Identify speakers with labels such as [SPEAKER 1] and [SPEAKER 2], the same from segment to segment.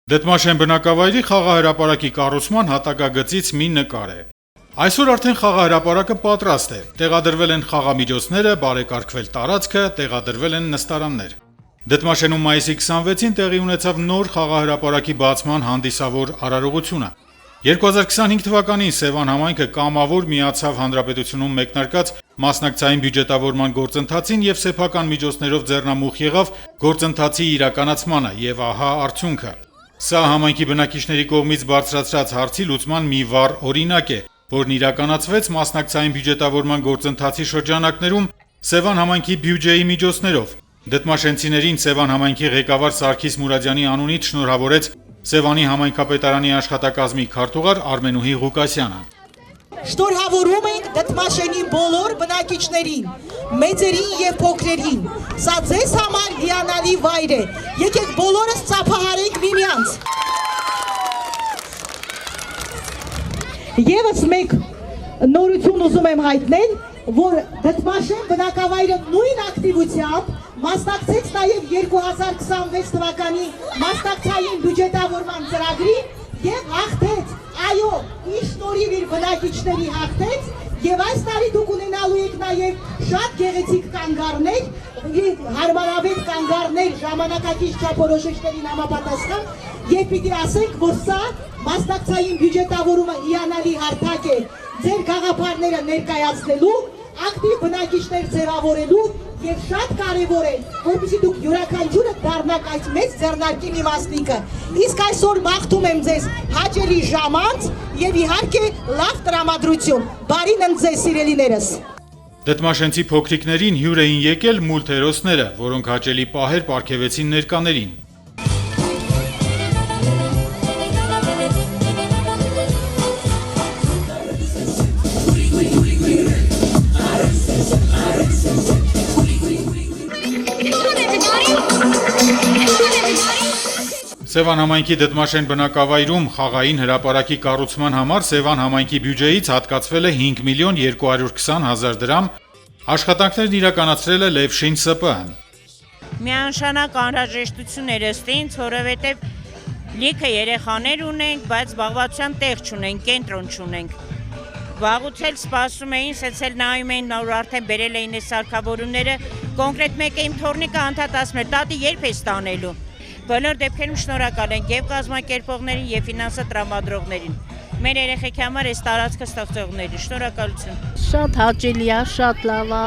[SPEAKER 1] Դդմաշեն բնակավայրի խաղահրապարակի կառուցման հատակագծից մի նկար է։ Այսօր արդեն խաղահրապարակը պատրաստ է, տեղադրվել են խաղամիջոցները, բարեկարգվել տարածքը, տեղադրվել են նստարաններ։ Դդմաշենում մայիսի 26-ին տեղի ունեցավ նոր խաղահրապարակի բացման հանդիսավոր արարողությունը։ 2025 թվականին Սևան համայնքը կամավոր միացավ հանրապետությունում մեկնարկած մասնակցային բյուջետավորման գործընթացին եւ սեփական միջոցներով ձեռնամուխ եղավ գործընթացի իրականացմանը եւ ահա արդյունքը։ Սա համայնքի բնակիչների կողմից բարձրացրած հարցի լուծման մի վառ օրինակ է, որն իրականացվեց մասնակցային բյուջետավորման գործընթացի շրջանակներում Սևան համայնքի բյուջեի միջոցներով։ Դդմաշենցիներին Սևան համայնքի ղեկավար Սարգիս Մուրադյանի անունից շնորհավորեց Սևանի համայնքապետարանի աշխատակազմի քարտուղար Արմենուհի Ղուկասյանը։
[SPEAKER 2] Շնորհավորում ենք Դդմաշենի բոլոր բնակիչներին, մեծերին եւ փոքրերին։ Սա ձեզ համար հիանալի վայր է։ Եկեք բոլորս ծափահարենք միմյանց։ Եվս մեկ նորություն ուզում եմ հայտնել, որ Դդմաշեն բնակավայրը նույն ակտիվությամբ մասնակցեց նաև 2026 թվականի մասնակցային բյուջետավորման ծրագրին եւ հաղթեց, այո, իր շնորհիվ իր բնակիչների հաղթեց եւ այս տարի դուք ունենալու եք նաև շատ գեղեցիկ կանգառներ, հարմարավետ կանգառներ ժամանակակից չափորոշիչներին համապատասխան եւ պիտի ասենք, որ սա մասնակցային բյուջետավորումը հիանալի հարթակ է ձեր գաղափարները ներկայացնելու, ակտիվ բնակիչներ ձևավորելու եւ շատ կարեւոր է, որպեսզի դուք յուրաքանչյուրը դառնաք այս մեծ ձեռնարկի մի մասնիկը։ Իսկ այսօր մաղթում եմ ձեզ հաճելի ժամանց եւ իհարկե լավ տրամադրություն։ Բարին ընդ ձեզ, սիրելիներս։
[SPEAKER 1] Դդմաշենցի փոքրիկներին հյուր էին եկել մուլտերոսները, որոնք հաճելի պահեր պարգևեցին ներկաներին։ Սևան համայնքի Դդմաշեն բնակավայրում խաղային հրապարակի կառուցման համար Սևան համայնքի բյուջեից հատկացվել է 5 միլիոն 220 հազար դրամ, աշխատանքներն իրականացրել է Լևշին ՍՊԸ-ն։
[SPEAKER 3] Միանշանակ անհրաժեշտություն էր ըստ ինձ, որովհետև լիքը երեխաներ ունենք, բայց զբաղվածության տեղ չունենք, կենտրոն չունենք։ Վաղուց էլ սպասում էին, սենց էլ նայում էին, որ արդեն բերել էին այս սարքավորումները, կոնկրետ մեկը իմ թոռնիկը անդադ ասում էր, տատի երբ ես տանելու։ Բոլոր դեպքերում շնորհակալ ենք եւ կազմակերպողներին եւ ֆինանսը տրամադրողներին։ Մեր երեխեքի համար այս տարածքը ստեղծողներին շնորհակալություն։
[SPEAKER 4] Շատ հաճելի է, շատ լավ է,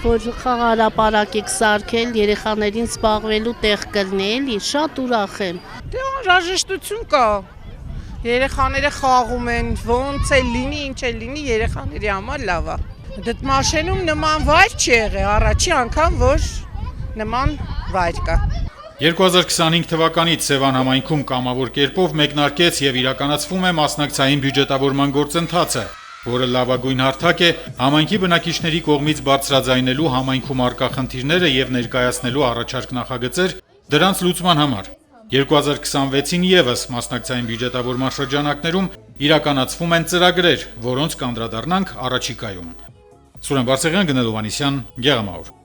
[SPEAKER 4] որ խաղահրապարակ եք սարքել, երեխաներին զբաղվելու տեղ կլինի, էլի, շատ ուրախ եմ։
[SPEAKER 5] Դե անհրաժեշտություն կա։ Երեխաները խաղում են, ոնց է լինի, ինչ է լինի, երեխաների համար լավ է։ Դդմաշենում նման վայր չի եղել, առաջի անգամ որ նման վայր կա։
[SPEAKER 1] 2025 թվականից Սևան համայնքում կամավոր կերպով մեկնարկեց եւ իրականացվում է մասնակցային բյուջետավորման գործընթացը, որը լավագույն հարթակ է համայնքի բնակիչների կողմից բարձրաձայնելու համայնքում առկա խնդիրները եւ ներկայացնելու առաջարկ նախագծեր դրանց լուծման համար։ 2026-ին եւս մասնակցային բյուջետավորման շրջանակներում իրականացվում են ծրագրեր, որոնց կանդրադառնանք առաջիկայում։ Սուրեն Բարսեղյան, Գնել Հովհաննիսյան, Գեղամայր։